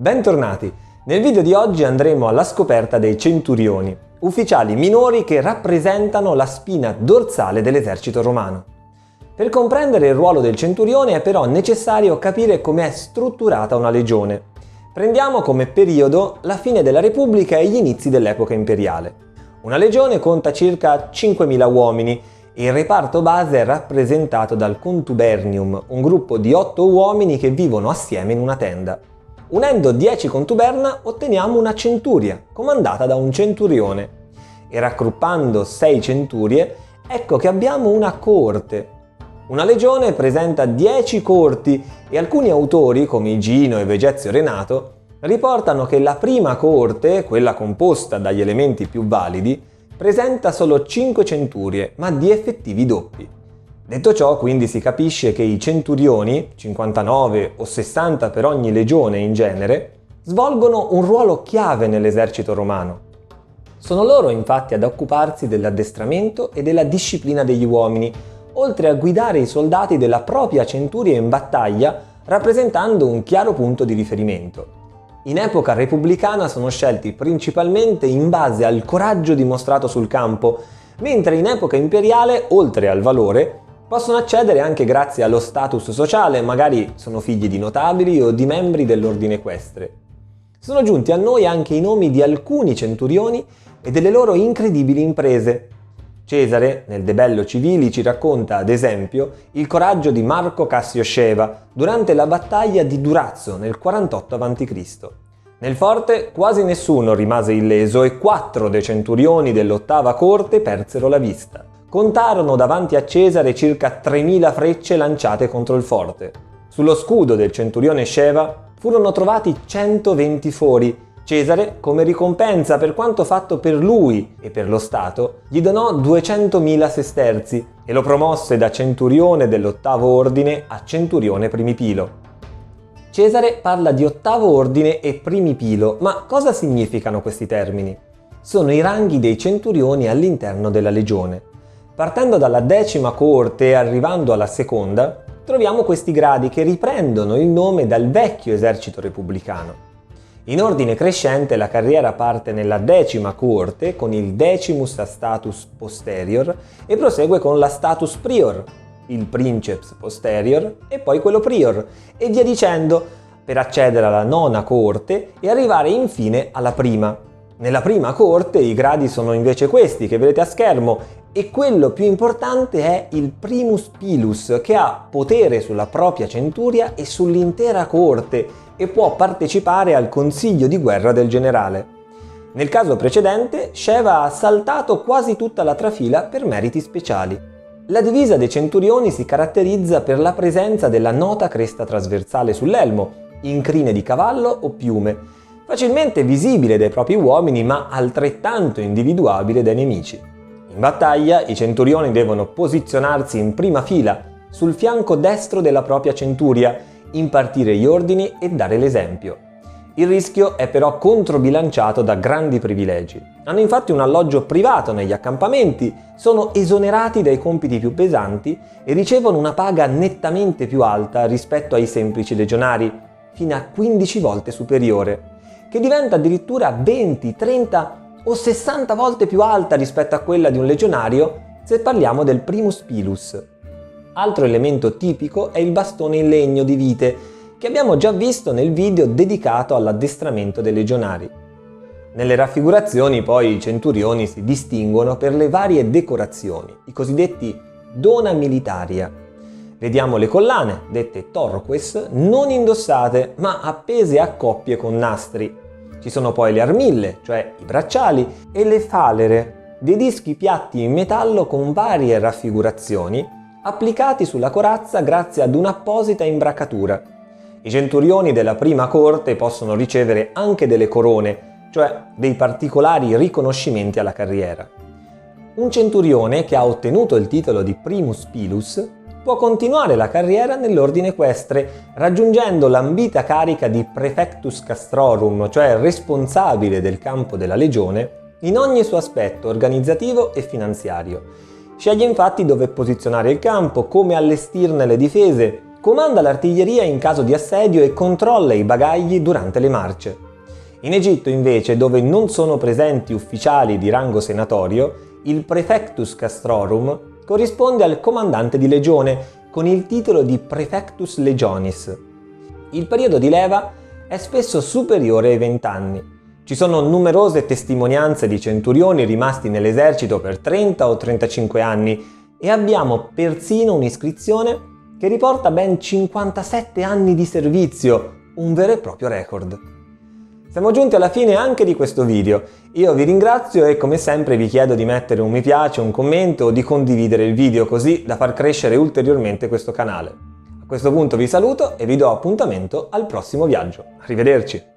Bentornati! Nel video di oggi andremo alla scoperta dei centurioni, ufficiali minori che rappresentano la spina dorsale dell'esercito romano. Per comprendere il ruolo del centurione è però necessario capire come è strutturata una legione. Prendiamo come periodo la fine della Repubblica e gli inizi dell'epoca imperiale. Una legione conta circa 5.000 uomini e il reparto base è rappresentato dal contubernium, un gruppo di 8 uomini che vivono assieme in una tenda. Unendo 10 contuberna otteniamo una centuria, comandata da un centurione. E raggruppando 6 centurie, ecco che abbiamo una coorte. Una legione presenta 10 coorti e alcuni autori, come Igino e Vegezio Renato, riportano che la prima coorte, quella composta dagli elementi più validi, presenta solo 5 centurie, ma di effettivi doppi. Detto ciò, quindi si capisce che i centurioni, 59 o 60 per ogni legione in genere, svolgono un ruolo chiave nell'esercito romano. Sono loro infatti ad occuparsi dell'addestramento e della disciplina degli uomini, oltre a guidare i soldati della propria centuria in battaglia, rappresentando un chiaro punto di riferimento. In epoca repubblicana sono scelti principalmente in base al coraggio dimostrato sul campo, mentre in epoca imperiale, oltre al valore, possono accedere anche grazie allo status sociale, magari sono figli di notabili o di membri dell'ordine equestre. Sono giunti a noi anche i nomi di alcuni centurioni e delle loro incredibili imprese. Cesare, nel De Bello Civili, ci racconta, ad esempio, il coraggio di Marco Cassio Sceva durante la battaglia di Durazzo nel 48 a.C. Nel forte quasi nessuno rimase illeso e 4 dei centurioni dell'ottava corte persero la vista. Contarono davanti a Cesare circa 3.000 frecce lanciate contro il forte. Sullo scudo del centurione Sceva furono trovati 120 fori. Cesare, come ricompensa per quanto fatto per lui e per lo Stato, gli donò 200.000 sesterzi e lo promosse da centurione dell'ottavo ordine a centurione primipilo. Cesare parla di ottavo ordine e primipilo, ma cosa significano questi termini? Sono i ranghi dei centurioni all'interno della legione. Partendo dalla 10ª coorte e arrivando alla seconda, troviamo questi gradi che riprendono il nome dal vecchio esercito repubblicano. In ordine crescente la carriera parte nella 10ª coorte con il decimus a status posterior e prosegue con la status prior, il princeps posterior e poi quello prior e via dicendo per accedere alla 9ª coorte e arrivare infine alla prima. Nella prima coorte i gradi sono invece questi che vedete a schermo e quello più importante è il primus pilus, che ha potere sulla propria centuria e sull'intera coorte e può partecipare al consiglio di guerra del generale. Nel caso precedente, Sceva ha saltato quasi tutta la trafila per meriti speciali. La divisa dei centurioni si caratterizza per la presenza della nota cresta trasversale sull'elmo, in crine di cavallo o piume, facilmente visibile dai propri uomini ma altrettanto individuabile dai nemici. In battaglia i centurioni devono posizionarsi in prima fila, sul fianco destro della propria centuria, impartire gli ordini e dare l'esempio. Il rischio è però controbilanciato da grandi privilegi. Hanno infatti un alloggio privato negli accampamenti, sono esonerati dai compiti più pesanti e ricevono una paga nettamente più alta rispetto ai semplici legionari, fino a 15 volte superiore, che diventa addirittura 20, 30 o 60 volte più alta rispetto a quella di un legionario se parliamo del primus pilus. Altro elemento tipico è il bastone in legno di vite, che abbiamo già visto nel video dedicato all'addestramento dei legionari. Nelle raffigurazioni poi i centurioni si distinguono per le varie decorazioni, i cosiddetti dona militaria. Vediamo le collane, dette torques, non indossate ma appese a coppie con nastri. Ci sono poi le armille, cioè i bracciali, e le falere, dei dischi piatti in metallo con varie raffigurazioni, applicati sulla corazza grazie ad un'apposita imbracatura. I centurioni della prima corte possono ricevere anche delle corone, cioè dei particolari riconoscimenti alla carriera. Un centurione che ha ottenuto il titolo di primus pilus può continuare la carriera nell'ordine equestre, raggiungendo l'ambita carica di praefectus castrorum, cioè responsabile del campo della legione, in ogni suo aspetto organizzativo e finanziario. Sceglie infatti dove posizionare il campo, come allestirne le difese, comanda l'artiglieria in caso di assedio e controlla i bagagli durante le marce. In Egitto invece, dove non sono presenti ufficiali di rango senatorio, il Praefectus Castrorum corrisponde al comandante di legione con il titolo di Praefectus Legionis. Il periodo di leva è spesso superiore ai 20 anni. Ci sono numerose testimonianze di centurioni rimasti nell'esercito per 30 o 35 anni e abbiamo persino un'iscrizione che riporta ben 57 anni di servizio, un vero e proprio record. Siamo giunti alla fine anche di questo video. Io vi ringrazio e come sempre vi chiedo di mettere un mi piace, un commento o di condividere il video così da far crescere ulteriormente questo canale. A questo punto vi saluto e vi do appuntamento al prossimo viaggio. Arrivederci!